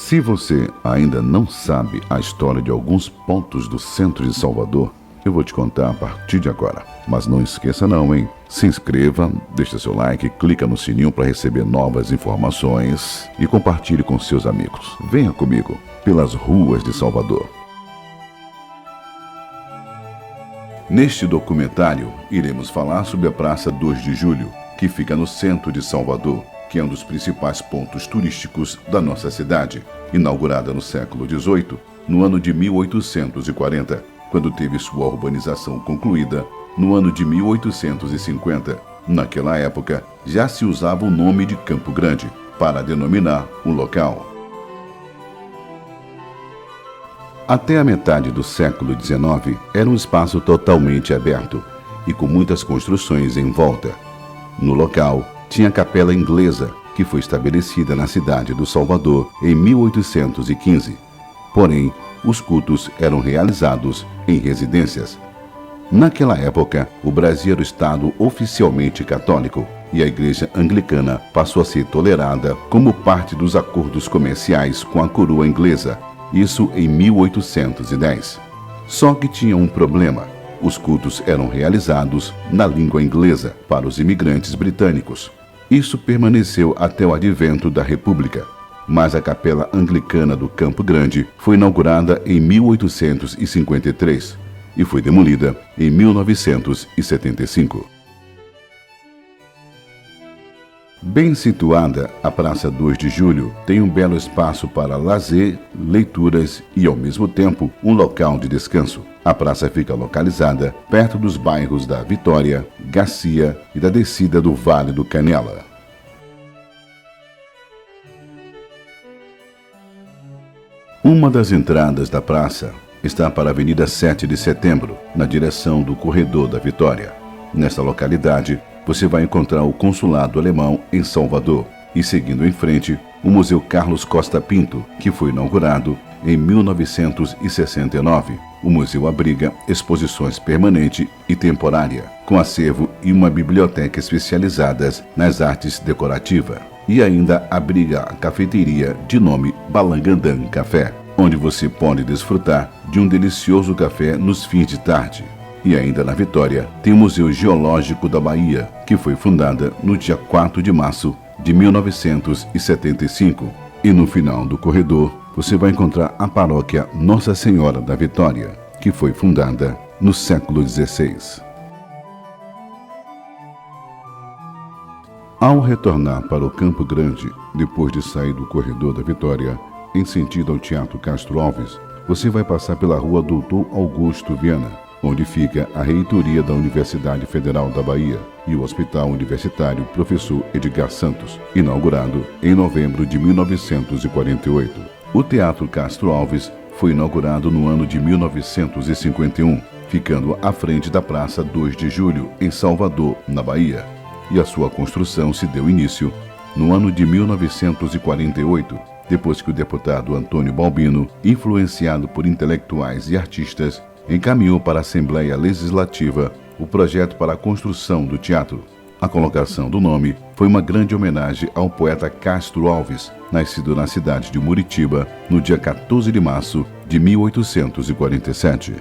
Se você ainda não sabe a história de alguns pontos do centro de Salvador, eu vou te contar a partir de agora. Mas não esqueça não, hein? Se inscreva, deixa seu like, clica no sininho para receber novas informações e compartilhe com seus amigos. Venha comigo pelas ruas de Salvador. Neste documentário, iremos falar sobre a Praça 2 de Julho, que fica no centro de Salvador, que é um dos principais pontos turísticos da nossa cidade, inaugurada no século XVIII, no ano de 1840, quando teve sua urbanização concluída no ano de 1850. Naquela época, já se usava o nome de Campo Grande para denominar o local. Até a metade do século XIX, era um espaço totalmente aberto e com muitas construções em volta. No local, tinha a Capela Inglesa, que foi estabelecida na cidade do Salvador em 1815. Porém, os cultos eram realizados em residências. Naquela época, o Brasil era o estado oficialmente católico e a Igreja Anglicana passou a ser tolerada como parte dos acordos comerciais com a coroa inglesa, isso em 1810. Só que tinha um problema: os cultos eram realizados na língua inglesa para os imigrantes britânicos. Isso permaneceu até o advento da República, mas a Capela Anglicana do Campo Grande foi inaugurada em 1853 e foi demolida em 1975. Bem situada, a Praça 2 de Julho tem um belo espaço para lazer, leituras e, ao mesmo tempo, um local de descanso. A praça fica localizada perto dos bairros da Vitória, Garcia e da descida do Vale do Canela. Uma das entradas da praça está para a Avenida 7 de Setembro, na direção do Corredor da Vitória. Nesta localidade, você vai encontrar o Consulado Alemão em Salvador e, seguindo em frente, o Museu Carlos Costa Pinto, que foi inaugurado em 1969. O museu abriga exposições permanente e temporária, com acervo e uma biblioteca especializadas nas artes decorativas. E ainda abriga a cafeteria de nome Balangandã Café, onde você pode desfrutar de um delicioso café nos fins de tarde. E ainda na Vitória, tem o Museu Geológico da Bahia, que foi fundada no dia 4 de março de 1975. E no final do corredor, você vai encontrar a paróquia Nossa Senhora da Vitória, que foi fundada no século XVI. Ao retornar para o Campo Grande, depois de sair do Corredor da Vitória, em sentido ao Teatro Castro Alves, você vai passar pela rua Doutor Augusto Viana, onde fica a reitoria da Universidade Federal da Bahia e o Hospital Universitário Professor Edgar Santos, inaugurado em novembro de 1948. O Teatro Castro Alves foi inaugurado no ano de 1951, ficando à frente da Praça 2 de Julho, em Salvador, na Bahia, e a sua construção se deu início no ano de 1948, depois que o deputado Antônio Balbino, influenciado por intelectuais e artistas, encaminhou para a Assembleia Legislativa o projeto para a construção do teatro. A colocação do nome foi uma grande homenagem ao poeta Castro Alves, nascido na cidade de Muritiba no dia 14 de março de 1847.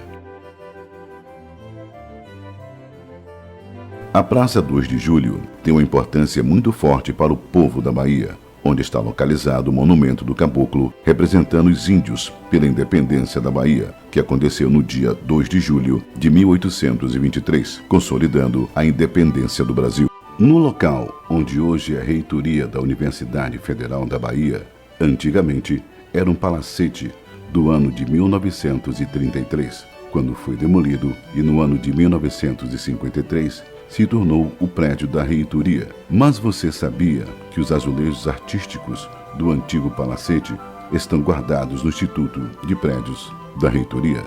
A Praça 2 de Julho tem uma importância muito forte para o povo da Bahia, onde está localizado o Monumento do Caboclo, representando os índios pela independência da Bahia, que aconteceu no dia 2 de julho de 1823, consolidando a independência do Brasil. No local onde hoje é a reitoria da Universidade Federal da Bahia, antigamente era um palacete do ano de 1933, quando foi demolido, e no ano de 1953 se tornou o prédio da reitoria. Mas você sabia que os azulejos artísticos do antigo palacete estão guardados no Instituto de Prédios da Reitoria?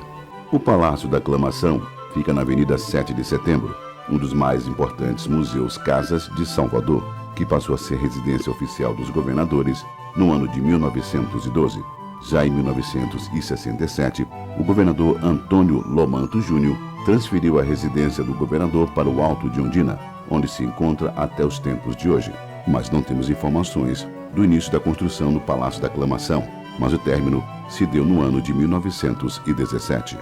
O Palácio da Aclamação fica na Avenida 7 de Setembro, um dos mais importantes museus-casas de Salvador, que passou a ser residência oficial dos governadores no ano de 1912. Já em 1967, o governador Antônio Lomanto Júnior transferiu a residência do governador para o Alto de Ondina, onde se encontra até os tempos de hoje. Mas não temos informações do início da construção do Palácio da Aclamação. mas o término se deu no ano de 1917.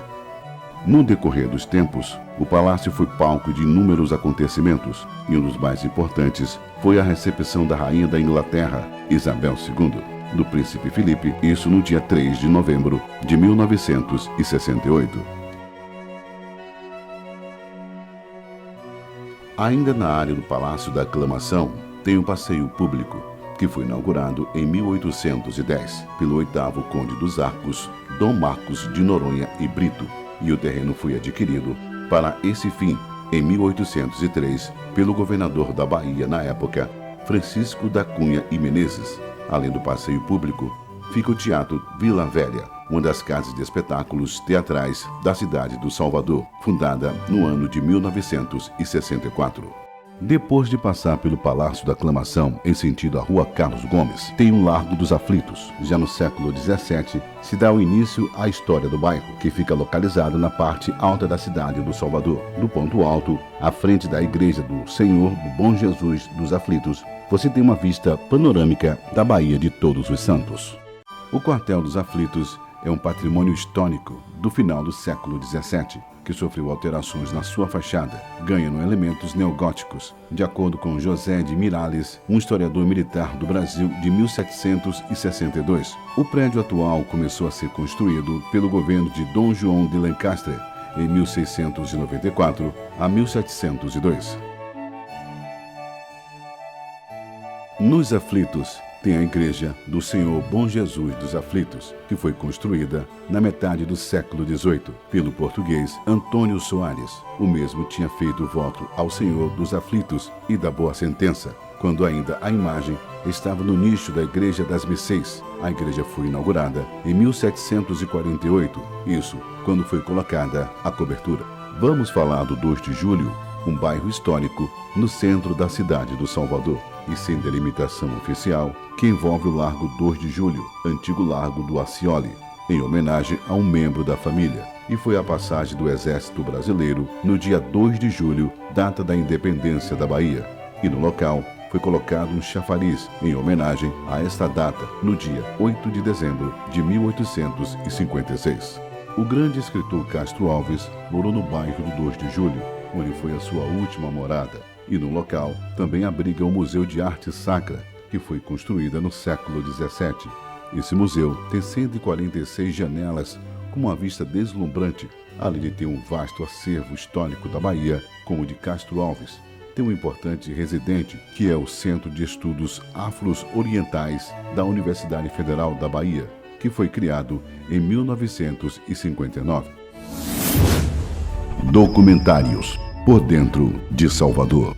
No decorrer dos tempos, o palácio foi palco de inúmeros acontecimentos, e um dos mais importantes foi a recepção da rainha da Inglaterra, Isabel II, do príncipe Felipe, isso no dia 3 de novembro de 1968. Ainda na área do Palácio da Aclamação, tem um passeio público, que foi inaugurado em 1810 pelo 8º Conde dos Arcos, Dom Marcos de Noronha e Brito, e o terreno foi adquirido para esse fim em 1803 pelo governador da Bahia na época, Francisco da Cunha e Menezes. Além do passeio público, fica o Teatro Vila Velha, uma das casas de espetáculos teatrais da cidade do Salvador, fundada no ano de 1964. Depois de passar pelo Palácio da Aclamação, em sentido à Rua Carlos Gomes, tem o Largo dos Aflitos. Já no século XVII, se dá o início à história do bairro, que fica localizado na parte alta da cidade do Salvador. Do ponto alto, à frente da Igreja do Senhor do Bom Jesus dos Aflitos, você tem uma vista panorâmica da Baía de Todos os Santos. O Quartel dos Aflitos é um patrimônio histórico do final do século XVII, que sofreu alterações na sua fachada, ganhando elementos neogóticos, de acordo com José de Miralles, um historiador militar do Brasil de 1762. O prédio atual começou a ser construído pelo governo de Dom João de Lencastre em 1694 a 1702. Nos Aflitos, tem a Igreja do Senhor Bom Jesus dos Aflitos, que foi construída na metade do século XVIII pelo português Antônio Soares. O mesmo tinha feito voto ao Senhor dos Aflitos e da Boa Sentença, quando ainda a imagem estava no nicho da Igreja das Mercês. A igreja foi inaugurada em 1748, isso quando foi colocada a cobertura. Vamos falar do 2 de Julho, um bairro histórico no centro da cidade do Salvador, e sem delimitação oficial, que envolve o Largo 2 de Julho, antigo Largo do Acioli, em homenagem a um membro da família, e foi a passagem do Exército Brasileiro no dia 2 de julho, data da independência da Bahia, e no local foi colocado um chafariz em homenagem a esta data, no dia 8 de dezembro de 1856. O grande escritor Castro Alves morou no bairro do 2 de Julho, onde foi a sua última morada, e no local também abriga o Museu de Arte Sacra, que foi construída no século XVII. Esse museu tem 146 janelas com uma vista deslumbrante, além de ter um vasto acervo histórico da Bahia, como o de Castro Alves. Tem um importante residente, que é o Centro de Estudos Afro-Orientais da Universidade Federal da Bahia, que foi criado em 1959. Documentários Por Dentro de Salvador.